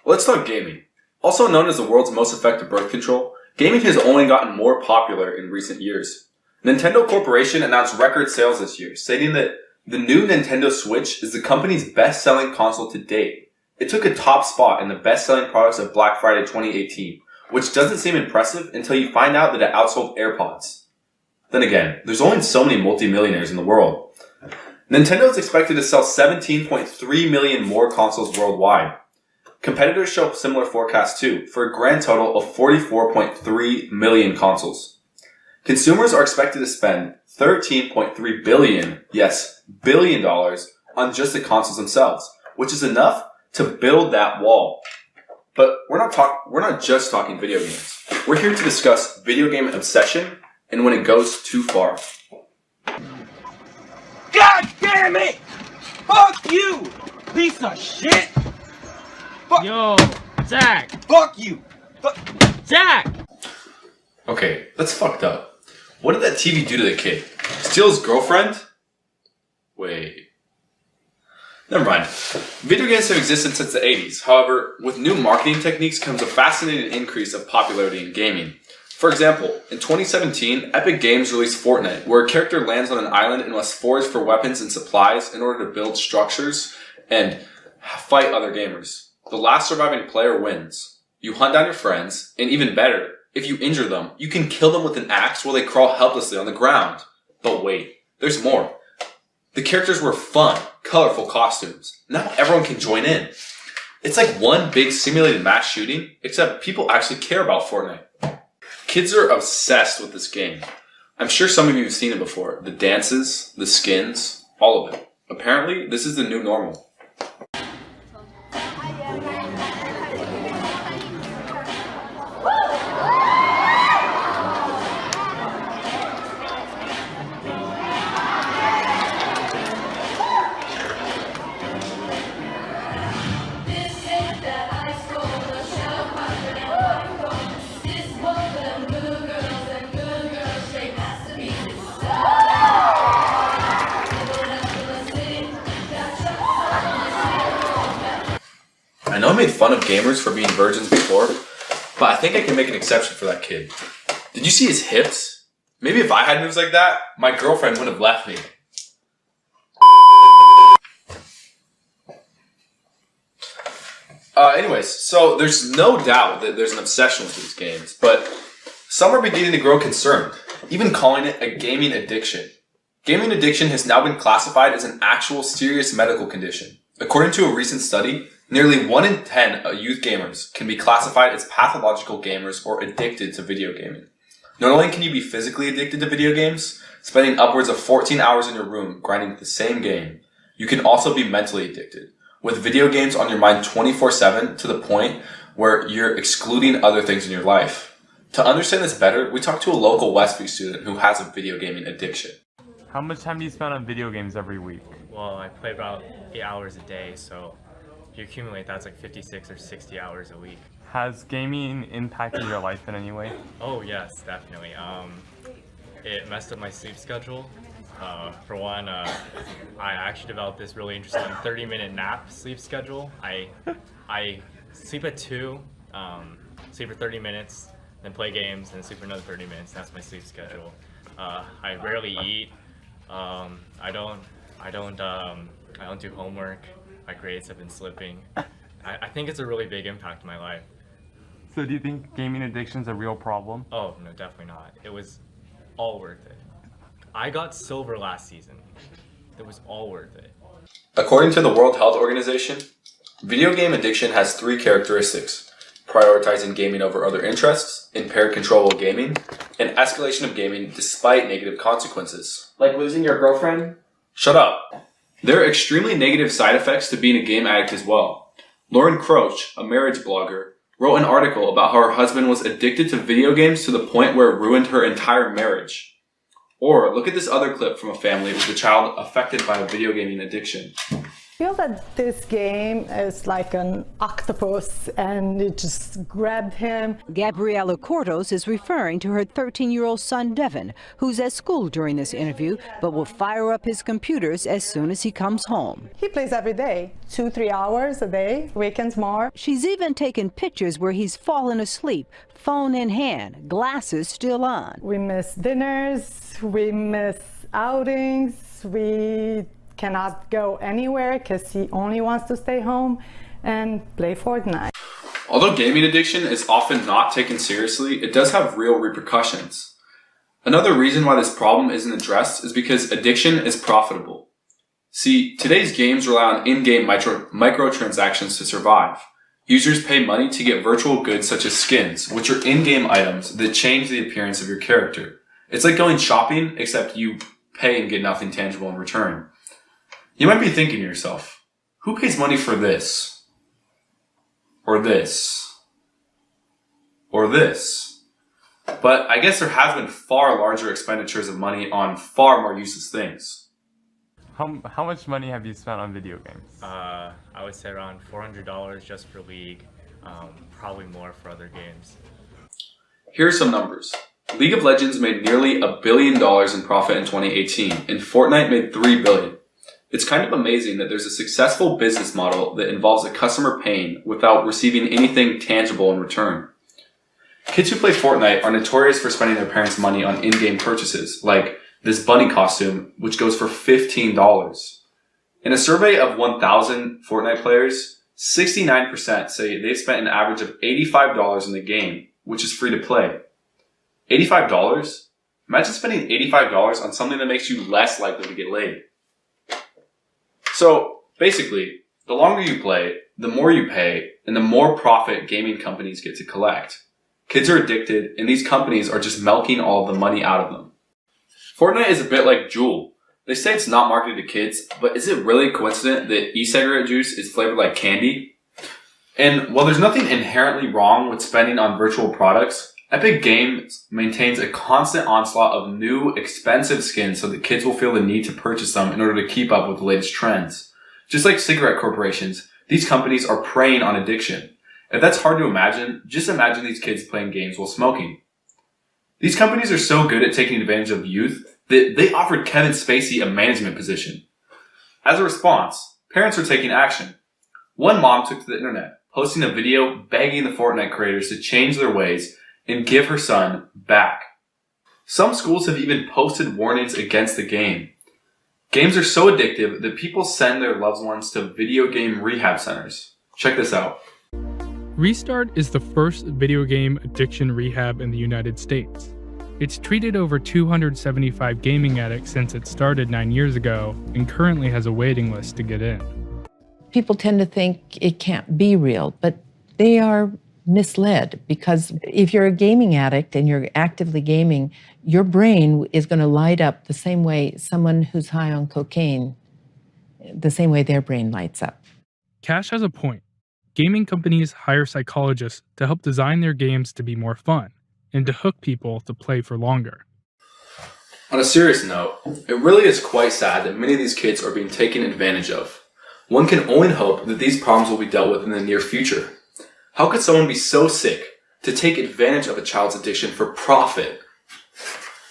Let's talk gaming. Also known as the world's most effective birth control, gaming has only gotten more popular in recent years. Nintendo Corporation announced record sales this year, stating that the new Nintendo Switch is the company's best-selling console to date. It took a top spot in the best-selling products of Black Friday 2018, which doesn't seem impressive until you find out that it outsold AirPods. Then again, there's only so many multimillionaires in the world. Nintendo is expected to sell 17.3 million more consoles worldwide. Competitors show similar forecasts too, for a grand total of 44.3 million consoles. Consumers are expected to spend $13.3 billion, yes, billion dollars, on just the consoles themselves, which is enough to build that wall. But we're not just talking video games. We're here to discuss video game obsession and when it goes too far. God damn it! Fuck you! Piece of shit! Yo, Zach! Fuck you! Zach! Okay, that's fucked up. What did that TV do to the kid? Steal his girlfriend? Wait. Never mind. Video games have existed since the 80s. However, with new marketing techniques comes a fascinating increase of popularity in gaming. For example, in 2017, Epic Games released Fortnite, where a character lands on an island and must forage for weapons and supplies in order to build structures and fight other gamers. The last surviving player wins. You hunt down your friends, and even better, if you injure them, you can kill them with an axe while they crawl helplessly on the ground. But wait, there's more. The characters wear fun, colorful costumes. Now everyone can join in. It's like one big simulated mass shooting, except people actually care about Fortnite. Kids are obsessed with this game. I'm sure some of you have seen it before. The dances, the skins, all of it. Apparently, this is the new normal. I know I made fun of gamers for being virgins before, but I think I can make an exception for that kid. Did you see his hips? Maybe if I had moves like that, my girlfriend would have left me. Anyways, so there's no doubt that there's an obsession with these games, but some are beginning to grow concerned, even calling it a gaming addiction. Gaming addiction has now been classified as an actual serious medical condition. According to a recent study, nearly 1 in 10 youth gamers can be classified as pathological gamers or addicted to video gaming. Not only can you be physically addicted to video games, spending upwards of 14 hours in your room grinding the same game, you can also be mentally addicted, with video games on your mind 24/7 to the point where you're excluding other things in your life. To understand this better, we talked to a local Westview student who has a video gaming addiction. How much time do you spend on video games every week? Well, I play about 8 hours a day, so if you accumulate, that's like 56 or 60 hours a week. Has gaming impacted your life in any way? Oh yes, definitely. It messed up my sleep schedule. For one, I actually developed this really interesting 30-minute nap sleep schedule. I sleep at 2, sleep for 30 minutes, then play games, then sleep for another 30 minutes. That's my sleep schedule. I rarely eat. I don't do homework. My grades have been slipping. I think it's a really big impact in my life. So do you think gaming addiction is a real problem? Oh, no, definitely not. It was all worth it. I got silver last season. It was all worth it. According to the World Health Organization, video game addiction has 3 characteristics: prioritizing gaming over other interests, impaired control while gaming, and escalation of gaming despite negative consequences. Like losing your girlfriend? Shut up. There are extremely negative side effects to being a game addict as well. Lauren Croach, a marriage blogger, wrote an article about how her husband was addicted to video games to the point where it ruined her entire marriage. Or look at this other clip from a family with a child affected by a video gaming addiction. I feel that this game is like an octopus and it just grabbed him. Gabriela Cordos is referring to her 13-year-old son, Devin, who's at school during this interview, but will fire up his computers as soon as he comes home. He plays every day, 2-3 hours a day, weekends more. She's even taken pictures where he's fallen asleep, phone in hand, glasses still on. We miss dinners, we miss outings, we cannot go anywhere because he only wants to stay home and play Fortnite. Although gaming addiction is often not taken seriously, it does have real repercussions. Another reason why this problem isn't addressed is because addiction is profitable. See, today's games rely on in-game microtransactions to survive. Users pay money to get virtual goods such as skins, which are in-game items that change the appearance of your character. It's like going shopping, except you pay and get nothing tangible in return. You might be thinking to yourself, who pays money for this? Or this? Or this? But I guess there has been far larger expenditures of money on far more useless things. How much money have you spent on video games? I would say around $400 just for League, probably more for other games. Here are some numbers. League of Legends made nearly $1 billion in profit in 2018, and Fortnite made $3 billion. It's kind of amazing that there's a successful business model that involves a customer paying without receiving anything tangible in return. Kids who play Fortnite are notorious for spending their parents' money on in-game purchases, like this bunny costume, which goes for $15. In a survey of 1,000 Fortnite players, 69% say they've spent an average of $85 in the game, which is free to play. $85? Imagine spending $85 on something that makes you less likely to get laid. So, basically, the longer you play, the more you pay, and the more profit gaming companies get to collect. Kids are addicted, and these companies are just milking all the money out of them. Fortnite is a bit like Juul. They say it's not marketed to kids, but is it really coincident that e-cigarette juice is flavored like candy? And while there's nothing inherently wrong with spending on virtual products, Epic Games maintains a constant onslaught of new, expensive skins so that kids will feel the need to purchase them in order to keep up with the latest trends. Just like cigarette corporations, these companies are preying on addiction. If that's hard to imagine, just imagine these kids playing games while smoking. These companies are so good at taking advantage of youth that they offered Kevin Spacey a management position. As a response, parents are taking action. One mom took to the internet, posting a video begging the Fortnite creators to change their ways and give her son back. Some schools have even posted warnings against the game. Games are so addictive that people send their loved ones to video game rehab centers. Check this out. Restart is the first video game addiction rehab in the United States. It's treated over 275 gaming addicts since it started 9 years ago and currently has a waiting list to get in. People tend to think it can't be real, but they are misled, because if you're a gaming addict and you're actively gaming, your brain is going to light up the same way someone who's high on cocaine, the same way their brain lights up. Cash has a point. Gaming companies hire psychologists to help design their games to be more fun and to hook people to play for longer. On a serious note, it really is quite sad that many of these kids are being taken advantage of. One can only hope that these problems will be dealt with in the near future. How could someone be so sick to take advantage of a child's addiction for profit?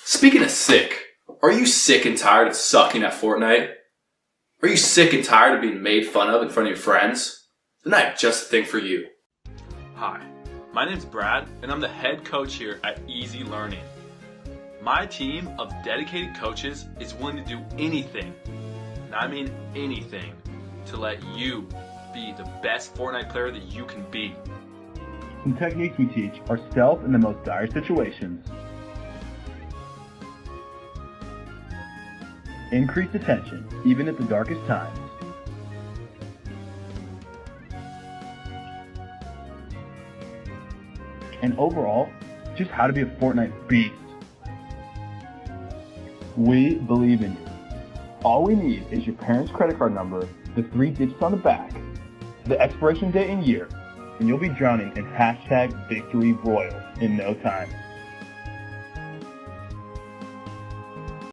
Speaking of sick, are you sick and tired of sucking at Fortnite? Are you sick and tired of being made fun of in front of your friends? Then I have just the thing for you. Hi, my name's Brad, and I'm the head coach here at Easy Learning. My team of dedicated coaches is willing to do anything, and I mean anything, to let you be the best Fortnite player that you can be. Some techniques we teach are stealth in the most dire situations, increased attention even at the darkest times, and overall, just how to be a Fortnite beast. We believe in you. All we need is your parents' credit card number, the 3 digits on the back, the expiration date and year, and you'll be drowning in #VictoryRoyal in no time.